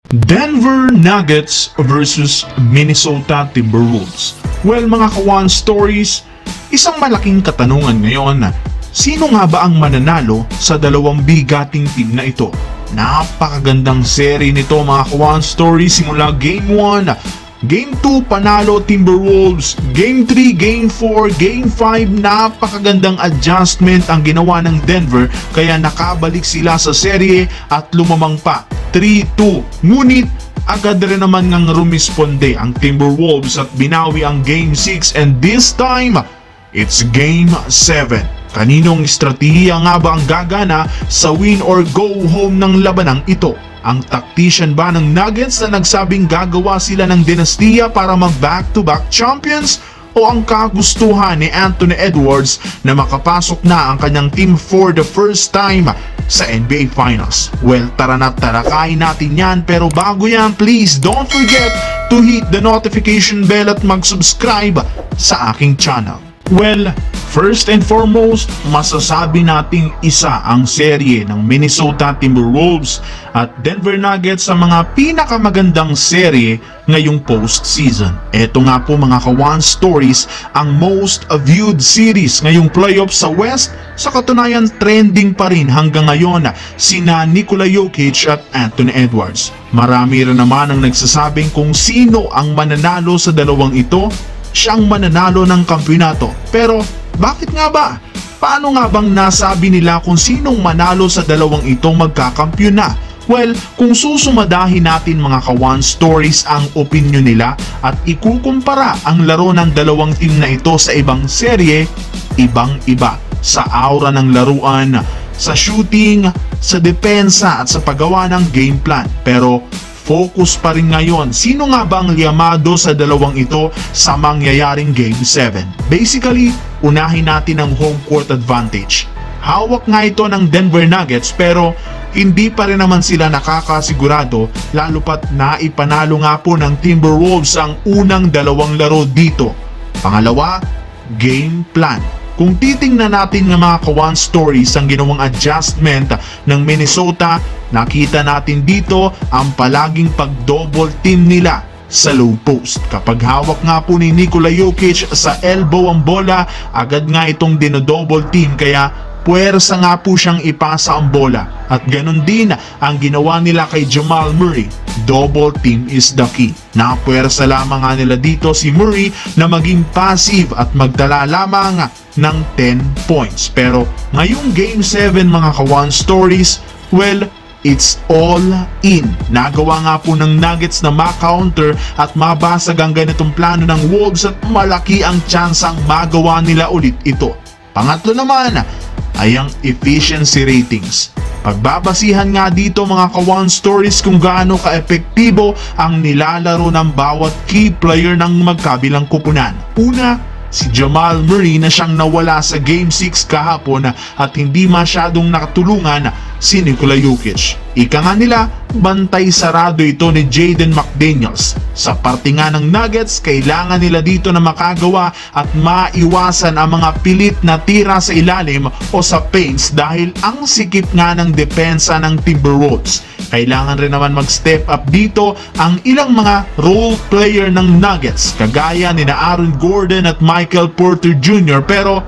Denver Nuggets versus Minnesota Timberwolves. Well mga ka-One Stories, isang malaking katanungan ngayon na sino nga ba ang mananalo sa dalawang bigating team na ito? Napakagandang seri nito mga ka-One Stories simula Game 1, Game 2 panalo Timberwolves, Game 3, Game 4, Game 5 napakagandang adjustment ang ginawa ng Denver kaya nakabalik sila sa serye at lumamang pa 3-2. Ngunit agad rin naman ngang rumisponde ang Timberwolves at binawi ang Game 6 and this time it's Game 7. Kaninong estratehiya nga ba ang gagana sa win or go home ng labanang ito? Ang tactician ba ng Nuggets na nagsabing gagawa sila ng dinastiya para mag back-to-back champions? O ang kagustuhan ni Anthony Edwards na makapasok na ang kanyang team for the first time sa NBA Finals? Well, tara na talakayin natin yan, pero bago yan, please don't forget to hit the notification bell at mag-subscribe sa aking channel. Well, first and foremost, masasabi nating isa ang serye ng Minnesota Timberwolves at Denver Nuggets sa mga pinakamagandang serye ngayong postseason. Ito nga po mga ka-One Stories, ang most viewed series ngayong playoffs sa West. Sa katunayan, trending pa rin hanggang ngayon sina Nikola Jokic at Anthony Edwards. Marami rin naman ang nagsasabing kung sino ang mananalo sa dalawang ito, siyang mananalo ng kampyonato. Pero bakit nga ba? Paano nga bang nasabi nila kung sinong manalo sa dalawang itong magkakampyon na? Well, kung susumadahin natin mga ka-One Stories ang opinion nila at ikukumpara ang laro ng dalawang team na ito sa ibang serye, ibang-iba sa aura ng laruan, sa shooting, sa depensa at sa paggawa ng game plan. Pero focus pa rin ngayon, sino nga ba ang liyamado sa dalawang ito sa mangyayaring Game 7? Basically, unahin natin ang home court advantage. Hawak nga ito ng Denver Nuggets pero hindi pa rin naman sila nakakasigurado lalo pat naipanalo nga po ng Timberwolves ang unang dalawang laro dito. Pangalawa, game plan. Kung titingnan natin ng mga ka-One Stories ang ginawang adjustment ng Minnesota, nakita natin dito ang palaging pag-double team nila sa low post. Kapag hawak nga po ni Nikola Jokic sa elbow ang bola, agad nga itong dinodouble team kaya puwersa nga po siyang ipasa ang bola. At ganun din ang ginawa nila kay Jamal Murray. Double team is the key. Napuwersa lamang nga nila dito si Murray na maging passive at magdala lamang ng 10 points. Pero ngayong Game 7 mga ka-One Stories, well, it's all in. Nagawa nga po ng Nuggets na ma-counter at mabasag ang ganitong plano ng Wolves at malaki ang tsansang magawa nila ulit ito. Pangatlo naman ay ang efficiency ratings. Pagbabasihan nga dito mga ka-One Stories kung gaano ka-epektibo ang nilalaro ng bawat key player ng magkabilang kupunan. Una, si Jamal Murray na siyang nawala sa Game 6 kahapon at hindi masyadong nakatulungan si Nikola Jokic. Ika nga nila, bantay sarado ito ni Jaden McDaniels. Sa parte nga ng Nuggets, kailangan nila dito na makagawa at maiwasan ang mga pilit na tira sa ilalim o sa paints dahil ang sikip nga ng depensa ng Timberwolves. Kailangan rin naman mag-step up dito ang ilang mga role player ng Nuggets kagaya ni Aaron Gordon at Michael Porter Jr. Pero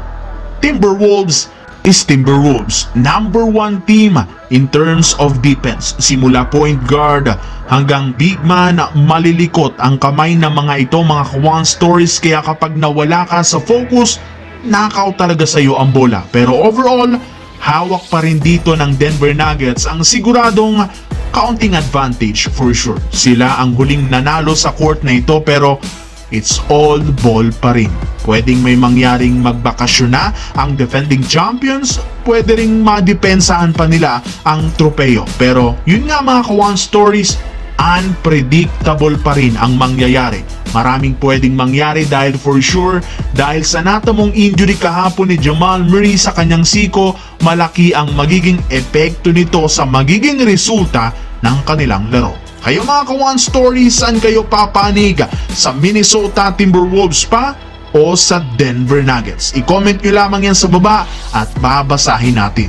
Timberwolves is Timberwolves. Number 1 team in terms of defense. Simula point guard hanggang big man, malilikot ang kamay ng mga ito mga ka-One Stories kaya kapag nawala ka sa focus, knockout talaga sa iyo ang bola. Pero overall, hawak pa rin dito ng Denver Nuggets ang siguradong counting advantage for sure. Sila ang huling nanalo sa court na ito pero it's all ball pa rin. Pwedeng may mangyaring magbakasyon na ang defending champions, pwede ring madepensahan pa nila ang tropeo. Pero yun nga mga ka-One Stories, unpredictable pa rin ang mangyayari. Maraming pwedeng mangyari dahil for sure, dahil sa natamong injury kahapon ni Jamal Murray sa kanyang siko, malaki ang magiging epekto nito sa magiging resulta ng kanilang laro. Kayo mga ka-One Stories, saan kayo papanig? Sa Minnesota Timberwolves pa o sa Denver Nuggets? I-comment nyo lamang yan sa baba at babasahin natin.